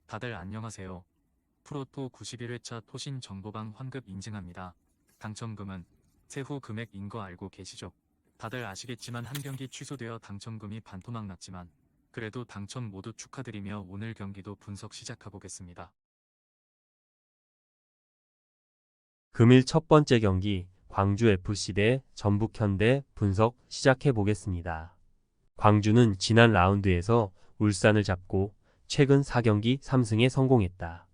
다들 안녕하세요. 프로토 91회차 토신 정보방 환급 인증합니다. 당첨금은 세후 금액인 거 알고 계시죠? 다들 아시겠지만 한 경기 취소되어 당첨금이 반토막 났지만 그래도 당첨 모두 축하드리며 오늘 경기도 분석 시작해보겠습니다. 금일 첫 번째 경기 광주FC 대 전북현대 분석 시작해 보겠습니다. 광주는 지난 라운드에서 울산을 잡고 최근 4경기 3승에 성공했다.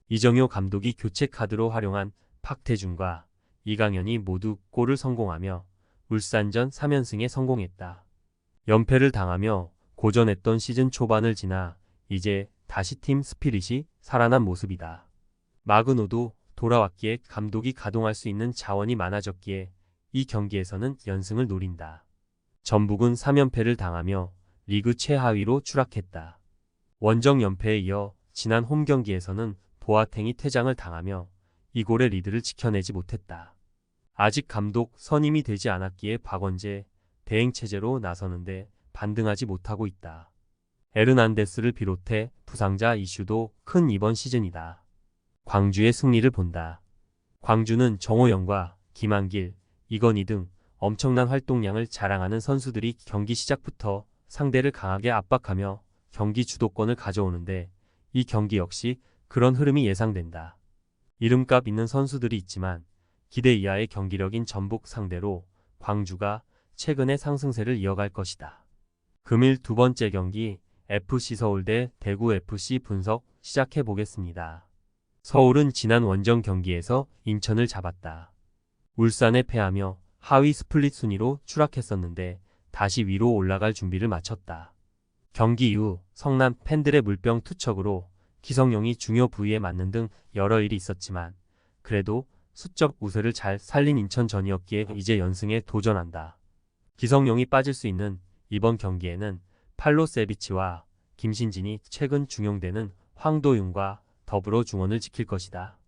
이정효 감독이 교체 카드로 활용한 박태준과 이강현이 모두 골을 성공하며 울산전 3연승에 성공했다. 연패를 당하며 고전했던 시즌 초반을 지나 이제 다시 팀 스피릿이 살아난 모습이다. 마그노도 돌아왔기에 감독이 가동할 수 있는 자원이 많아졌기에 이 경기에서는 연승을 노린다. 전북은 3연패를 당하며 리그 최하위로 추락했다. 원정 연패에 이어 지난 홈 경기에서는 보아탱이 퇴장을 당하며 이골의 리드를 지켜내지 못했다. 아직 감독 선임이 되지 않았기에 박원재 대행체제로 나서는데 반등하지 못하고 있다. 에르난데스를 비롯해 부상자 이슈도 큰 이번 시즌이다. 광주의 승리를 본다. 광주는 정호영과 김한길, 이건희 등 엄청난 활동량을 자랑하는 선수들이 경기 시작부터 상대를 강하게 압박하며 경기 주도권을 가져오는데 이 경기 역시 그런 흐름이 예상된다. 이름값 있는 선수들이 있지만 기대 이하의 경기력인 전북 상대로 광주가 최근의 상승세를 이어갈 것이다. 금일 두 번째 경기 FC 서울 대 대구 FC 분석 시작해 보겠습니다. 서울은 지난 원정 경기에서 인천을 잡았다. 울산에 패하며 하위 스플릿 순위로 추락했었는데 다시 위로 올라갈 준비를 마쳤다. 경기 이후 성남 팬들의 물병 투척으로 기성용이 중요 부위에 맞는 등 여러 일이 있었지만 그래도 수적 우세를 잘 살린 인천전이었기에 이제 연승에 도전한다. 기성용이 빠질 수 있는 이번 경기에는 팔로세비치와 김신진이 최근 중용되는 황도윤과 더불어 중원을 지킬 것이다.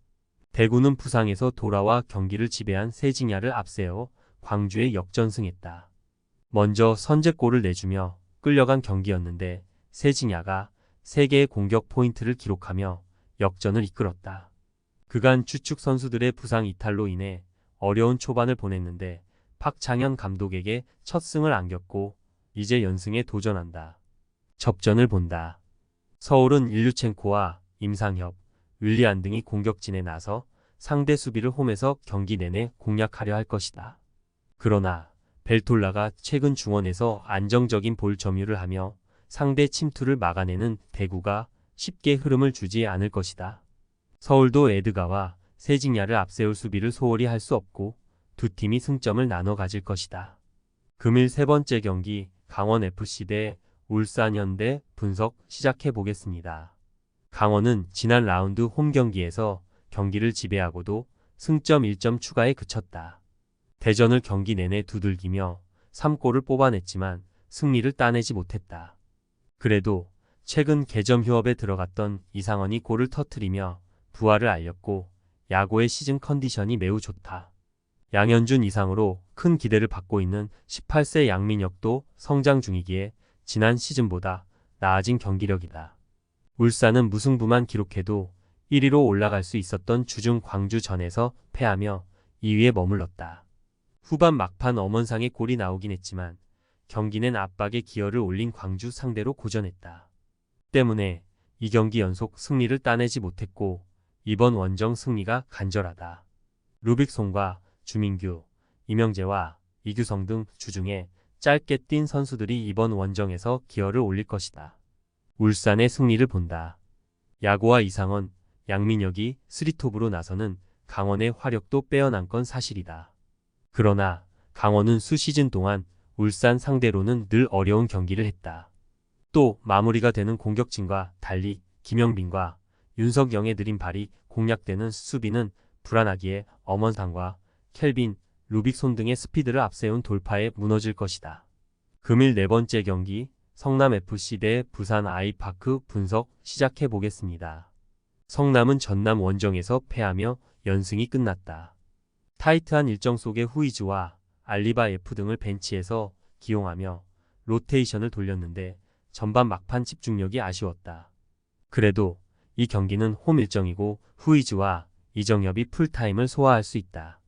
대구는 부상에서 돌아와 경기를 지배한 세징야를 앞세워 광주에 역전승했다. 먼저 선제골을 내주며 끌려간 경기였는데 세징야가 3개의 공격 포인트를 기록하며 역전을 이끌었다. 그간 주축 선수들의 부상 이탈로 인해 어려운 초반을 보냈는데 박창현 감독에게 첫 승을 안겼고 이제 연승에 도전한다. 접전을 본다. 서울은 일류첸코와 임상협, 윌리안 등이 공격진에 나서 상대 수비를 홈에서 경기 내내 공략하려 할 것이다. 그러나 벨톨라가 최근 중원에서 안정적인 볼 점유를 하며 상대 침투를 막아내는 대구가 쉽게 흐름을 주지 않을 것이다. 서울도 에드가와 세징야를 앞세울 수비를 소홀히 할 수 없고 두 팀이 승점을 나눠 가질 것이다. 금일 세 번째 경기 강원FC 대 울산현대 분석 시작해 보겠습니다. 강원은 지난 라운드 홈 경기에서 경기를 지배하고도 승점 1점 추가에 그쳤다. 대전을 경기 내내 두들기며 3골을 뽑아냈지만 승리를 따내지 못했다. 그래도 최근 개점 휴업에 들어갔던 이상원이 골을 터뜨리며 부활을 알렸고 야구의 시즌 컨디션이 매우 좋다. 양현준 이상으로 큰 기대를 받고 있는 18세 양민혁도 성장 중이기에 지난 시즌보다 나아진 경기력이다. 울산은 무승부만 기록해도 1위로 올라갈 수 있었던 주중 광주전에서 패하며 2위에 머물렀다. 후반 막판 엄원상의 골이 나오긴 했지만 경기는 압박에 기여를 올린 광주 상대로 고전했다. 때문에 2경기 연속 승리를 따내지 못했고 이번 원정 승리가 간절하다. 루빅손과 주민규, 이명재와 이규성 등 주중에 짧게 뛴 선수들이 이번 원정에서 기여를 올릴 것이다. 울산의 승리를 본다. 야구와 이상원, 양민혁이 3톱으로 나서는 강원의 화력도 빼어난 건 사실이다. 그러나 강원은 수시즌 동안 울산 상대로는 늘 어려운 경기를 했다. 또 마무리가 되는 공격진과 달리 김영빈과 윤석영의 느린 발이 공략되는 수비는 불안하기에 엄원상과 켈빈, 루빅손 등의 스피드를 앞세운 돌파에 무너질 것이다. 금일 네 번째 경기 성남FC 대 부산 아이파크 분석 시작해 보겠습니다. 성남은 전남 원정에서 패하며 연승이 끝났다. 타이트한 일정 속에 후이즈와 알리바 F 등을 벤치에서 기용하며 로테이션을 돌렸는데 전반 막판 집중력이 아쉬웠다. 그래도 이 경기는 홈 일정이고 후이즈와 이정엽이 풀타임을 소화할 수 있다.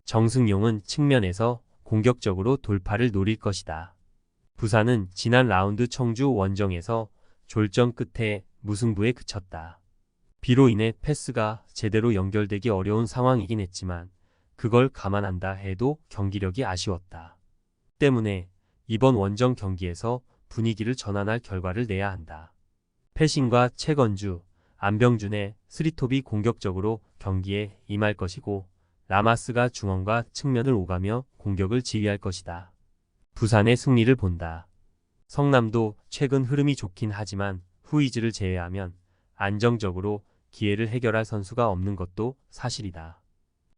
정승용은 측면에서 공격적으로 돌파를 노릴 것이다. 부산은 지난 라운드 청주 원정에서 졸전 끝에 무승부에 그쳤다. 비로 인해 패스가 제대로 연결되기 어려운 상황이긴 했지만 그걸 감안한다 해도 경기력이 아쉬웠다. 때문에 이번 원정 경기에서 분위기를 전환할 결과를 내야 한다. 패신과 최건주, 안병준의 스리톱이 공격적으로 경기에 임할 것이고 라마스가 중원과 측면을 오가며 공격을 지휘할 것이다. 부산의 승리를 본다. 성남도 최근 흐름이 좋긴 하지만 후이즈를 제외하면 안정적으로 기회를 해결할 선수가 없는 것도 사실이다.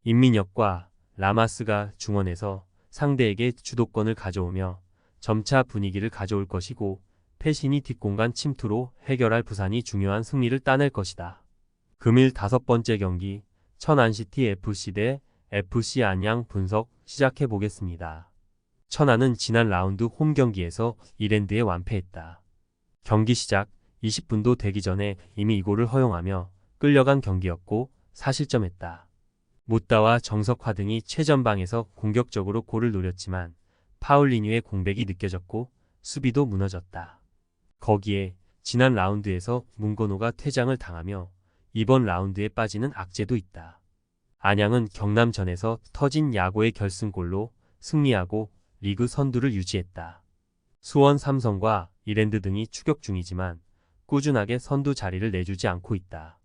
임민혁과 라마스가 중원에서 상대에게 주도권을 가져오며 점차 분위기를 가져올 것이고 패신이 뒷공간 침투로 해결할 부산이 중요한 승리를 따낼 것이다. 금일 5번째 경기 천안시티 FC 대 FC 안양 분석 시작해 보겠습니다. 천안은 지난 라운드 홈 경기에서 이랜드에 완패했다. 경기 시작 20분도 되기 전에 이미 이골을 허용하며 끌려간 경기였고 사실점했다. 못다와 정석화 등이 최전방에서 공격적으로 골을 노렸지만 파울리뉴의 공백이 느껴졌고 수비도 무너졌다. 거기에 지난 라운드에서 문건호가 퇴장을 당하며 이번 라운드에 빠지는 악재도 있다. 안양은 경남전에서 터진 야구의 결승골로 승리하고 리그 선두를 유지했다. 수원 삼성과 이랜드 등이 추격 중이지만 꾸준하게 선두 자리를 내주지 않고 있다.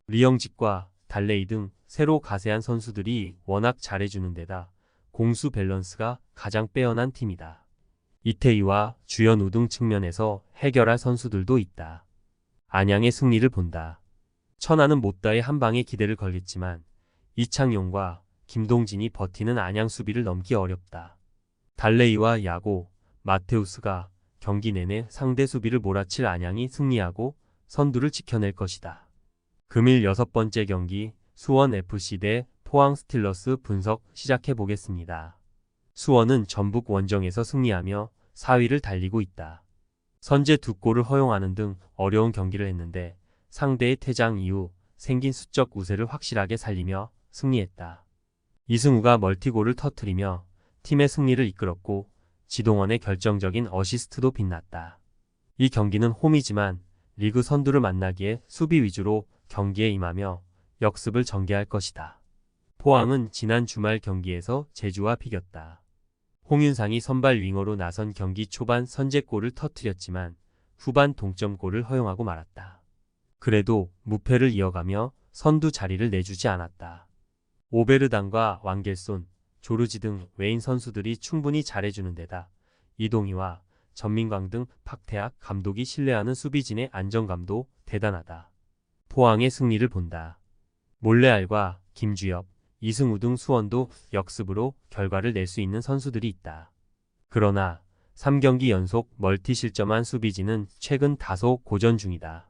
리영직과 달레이 등 새로 가세한 선수들이 워낙 잘해주는 데다 공수 밸런스가 가장 빼어난 팀이다. 이태희와 주현우 등 측면에서 해결할 선수들도 있다. 안양의 승리를 본다. 천안은 못다의 한 방에 기대를 걸겠지만 이창용과 김동진이 버티는 안양 수비를 넘기 어렵다. 달레이와 야고, 마테우스가 경기 내내 상대 수비를 몰아칠 안양이 승리하고 선두를 지켜낼 것이다. 금일 6번째 경기 수원FC 대 포항 스틸러스 분석 시작해 보겠습니다. 수원은 전북 원정에서 승리하며 4위를 달리고 있다. 선제 2골을 허용하는 등 어려운 경기를 했는데 상대의 퇴장 이후 생긴 수적 우세를 확실하게 살리며 승리했다. 이승우가 멀티골을 터뜨리며 팀의 승리를 이끌었고 지동원의 결정적인 어시스트도 빛났다. 이 경기는 홈이지만 리그 선두를 만나기에 수비 위주로 경기에 임하며 역습을 전개할 것이다. 포항은 지난 주말 경기에서 제주와 비겼다. 홍윤상이 선발 윙어로 나선 경기 초반 선제골을 터뜨렸지만 후반 동점골을 허용하고 말았다. 그래도 무패를 이어가며 선두 자리를 내주지 않았다. 오베르단과 왕겔손, 조르지 등 외인 선수들이 충분히 잘해주는 데다 이동희와 전민광 등 박태학 감독이 신뢰하는 수비진의 안정감도 대단하다. 포항의 승리를 본다. 몰레알과 김주엽, 이승우 등 수원도 역습으로 결과를 낼 수 있는 선수들이 있다. 그러나 3경기 연속 멀티 실점한 수비진은 최근 다소 고전 중이다.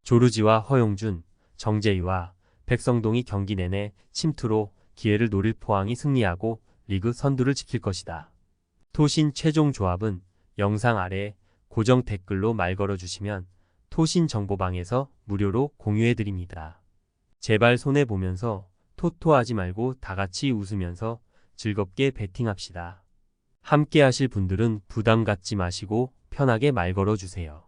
조르지와 허용준, 정재희와 백성동이 경기 내내 침투로 기회를 노릴 포항이 승리하고 리그 선두를 지킬 것이다. 토신 최종 조합은 영상 아래 고정 댓글로 말 걸어주시면 토신 정보방에서 무료로 공유해드립니다. 제발 손해보면서 토토하지 말고 다같이 웃으면서 즐겁게 베팅합시다. 함께 하실 분들은 부담 갖지 마시고 편하게 말 걸어주세요.